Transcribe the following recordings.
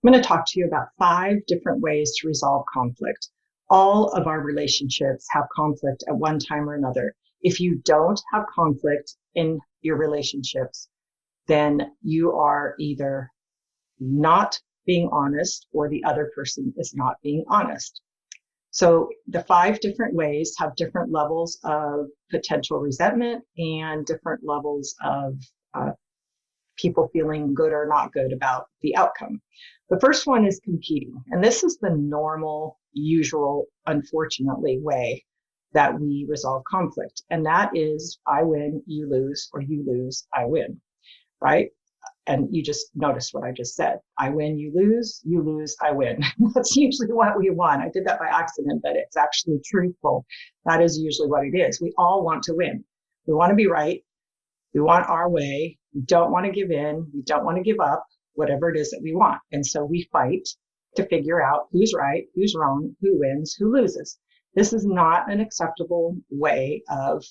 I'm going to talk to you about 5 different ways to resolve conflict. All of our relationships have conflict at one time or another. If you don't have conflict in your relationships, then you are either not being honest or the other person is not being honest. So the 5 different ways have different levels of potential resentment and different levels of uh, people feeling good or not good about the outcome. The first one is competing. And this is the normal, usual, unfortunately, way that we resolve conflict. And that is I win, you lose, or you lose, I win, right? And you just notice what I just said. I win, you lose, I win. That's usually what we want. I did that by accident, but it's actually truthful. That is usually what it is. We all want to win. We want to be right. We want our way. We don't want to give in. We don't want to give up whatever it is that we want. And so we fight to figure out who's right, who's wrong, who wins, who loses. This is not an acceptable way of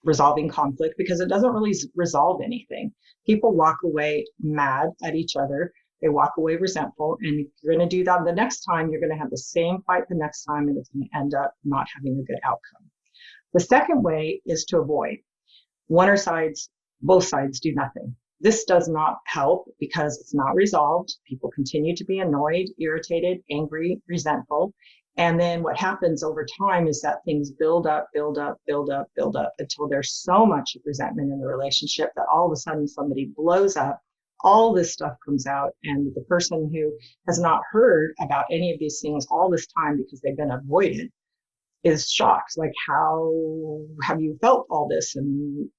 resolving conflict because it doesn't really resolve anything. People walk away mad at each other. They walk away resentful. And if you're going to do that the next time, you're going to have the same fight the next time, and it's going to end up not having a good outcome. The second way is to avoid. Both sides do nothing. This does not help because it's not resolved. People continue to be annoyed, irritated, angry, resentful. And then what happens over time is that things build up, build up, build up, build up until there's so much resentment in the relationship that all of a sudden somebody blows up. All this stuff comes out, and the person who has not heard about any of these things all this time because they've been avoided is shocked. Like, how have you felt all this? And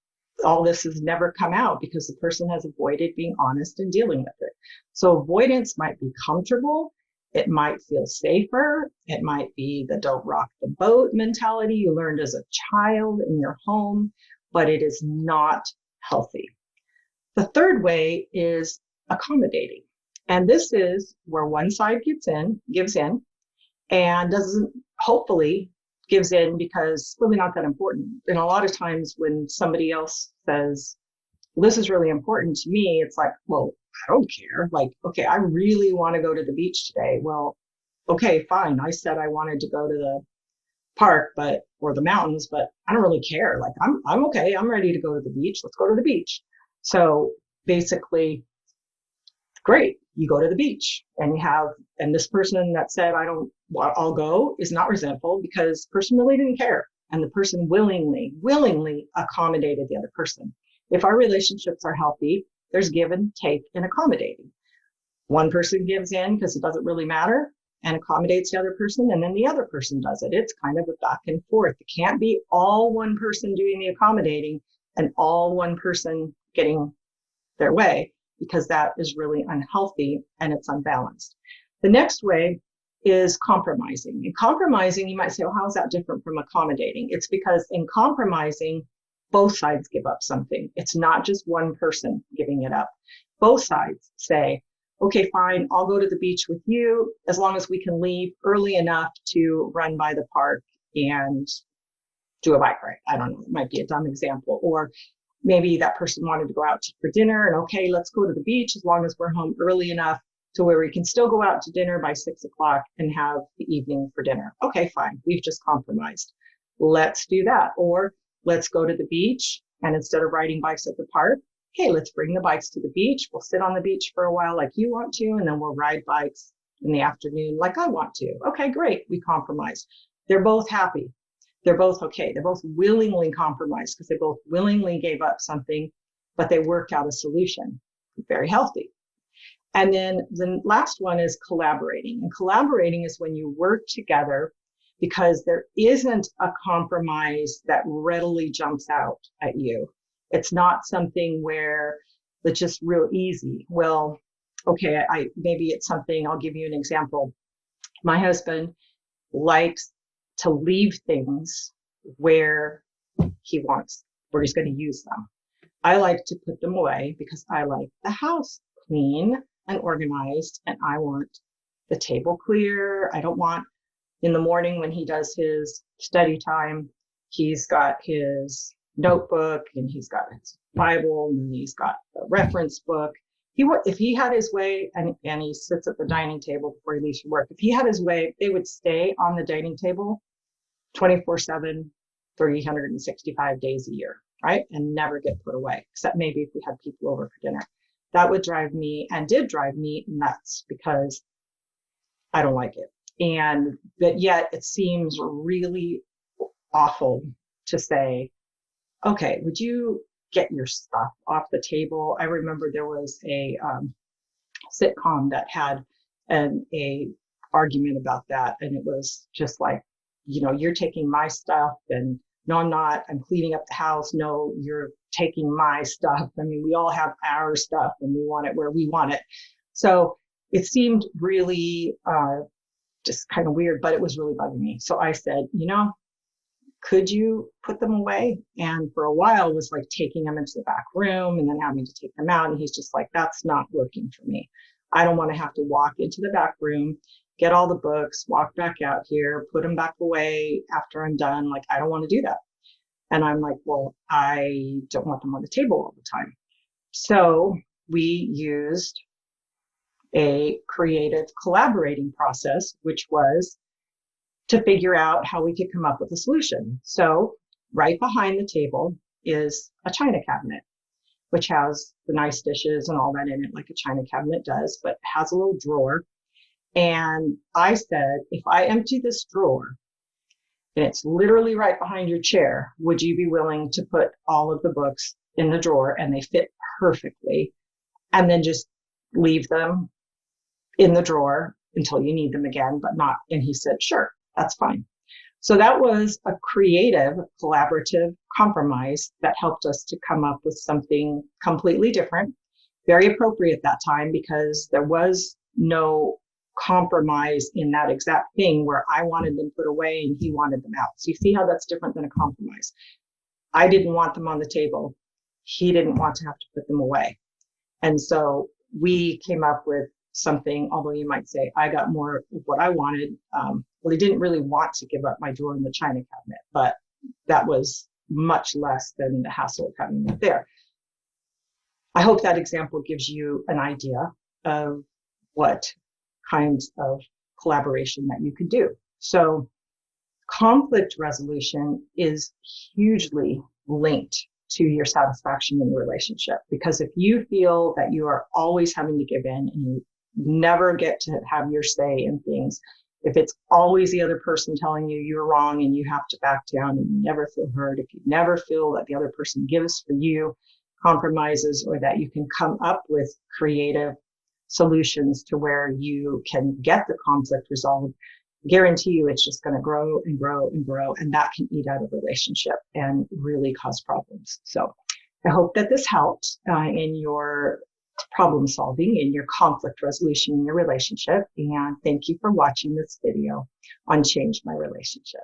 all this has never come out because the person has avoided being honest and dealing with it. So avoidance might be comfortable. It might feel safer. It might be the don't rock the boat mentality you learned as a child in your home, but it is not healthy. The third way is accommodating. And this is where one side gives in, and doesn't hopefully gives in because it's really not that important. And a lot of times when somebody else says, well, this is really important to me, it's like, well, I don't care. Like, okay, I really want to go to the beach today. Well, okay, fine. I said I wanted to go to the park, or the mountains, but I don't really care. Like, I'm okay. I'm ready to go to the beach. Let's go to the beach. So basically, great. You go to the beach and this person that said, I'll go is not resentful because the person really didn't care. And the person willingly accommodated the other person. If our relationships are healthy, there's give and take in accommodating. One person gives in because it doesn't really matter and accommodates the other person, and then the other person does it. It's kind of a back and forth. It can't be all one person doing the accommodating and all one person getting their way, because that is really unhealthy and it's unbalanced. The next way is compromising. In compromising, you might say, well, how is that different from accommodating? It's because in compromising, both sides give up something. It's not just one person giving it up. Both sides say, okay, fine, I'll go to the beach with you as long as we can leave early enough to run by the park and do a bike ride. I don't know, it might be a dumb example. Or maybe that person wanted to go out for dinner and okay, let's go to the beach as long as we're home early enough to where we can still go out to dinner by 6 o'clock and have the evening for dinner. Okay, fine. We've just compromised. Let's do that. Or let's go to the beach and instead of riding bikes at the park, hey, let's bring the bikes to the beach. We'll sit on the beach for a while like you want to, and then we'll ride bikes in the afternoon like I want to. Okay, great. We compromised. They're both happy. They're both okay. They're both willingly compromised because they both willingly gave up something, but they worked out a solution. Very healthy. And then the last one is collaborating. And collaborating is when you work together because there isn't a compromise that readily jumps out at you. It's not something where it's just real easy. Well, okay, maybe it's something, I'll give you an example. My husband likes to leave things where where he's going to use them. I like to put them away because I like the house clean and organized, and I want the table clear. I don't want in the morning when he does his study time, he's got his notebook and he's got his Bible and he's got a reference book. if he had his way, and he sits at the dining table before he leaves for work, if he had his way, they would stay on the dining table 24/7, 365 days a year, right? And never get put away, except maybe if we had people over for dinner. That would drive me, and did drive me, nuts, because I don't like it. And but yet it seems really awful to say, okay, would you get your stuff off the table? I remember there was a sitcom that had a argument about that, and it was just like, you're taking my stuff, and no, I'm not. I'm cleaning up the house. No, you're taking my stuff. I mean, we all have our stuff, and we want it where we want it. So it seemed really just kind of weird, but it was really bugging me. So I said, could you put them away? And for a while was like taking them into the back room and then having to take them out. And he's just like, that's not working for me. I don't want to have to walk into the back room, get all the books, walk back out here, put them back away after I'm done. Like, I don't want to do that. And I'm like, well, I don't want them on the table all the time. So we used a creative collaborating process, which was to figure out how we could come up with a solution. So right behind the table is a china cabinet, which has the nice dishes and all that in it, like a china cabinet does, but has a little drawer. And I said, if I empty this drawer, and it's literally right behind your chair, would you be willing to put all of the books in the drawer, and they fit perfectly, and then just leave them in the drawer until you need them again, but not? And he said, sure, that's fine. So that was a creative, collaborative compromise that helped us to come up with something completely different, very appropriate at that time, because there was no compromise in that exact thing where I wanted them put away and he wanted them out. So you see how that's different than a compromise. I didn't want them on the table. He didn't want to have to put them away. And so we came up with something, although you might say I got more of what I wanted. Well, he didn't really want to give up my drawer in the china cabinet, but that was much less than the hassle of having it there. I hope that example gives you an idea of what kinds of collaboration that you could do. So conflict resolution is hugely linked to your satisfaction in the relationship, because if you feel that you are always having to give in and you never get to have your say in things, if it's always the other person telling you you're wrong and you have to back down and you never feel heard, if you never feel that the other person gives for you compromises, or that you can come up with creative solutions to where you can get the conflict resolved, guarantee you it's just going to grow and grow and grow, and that can eat out a relationship and really cause problems. So I hope that this helped in your problem solving, in your conflict resolution in your relationship, and thank you for watching this video on Change My Relationship.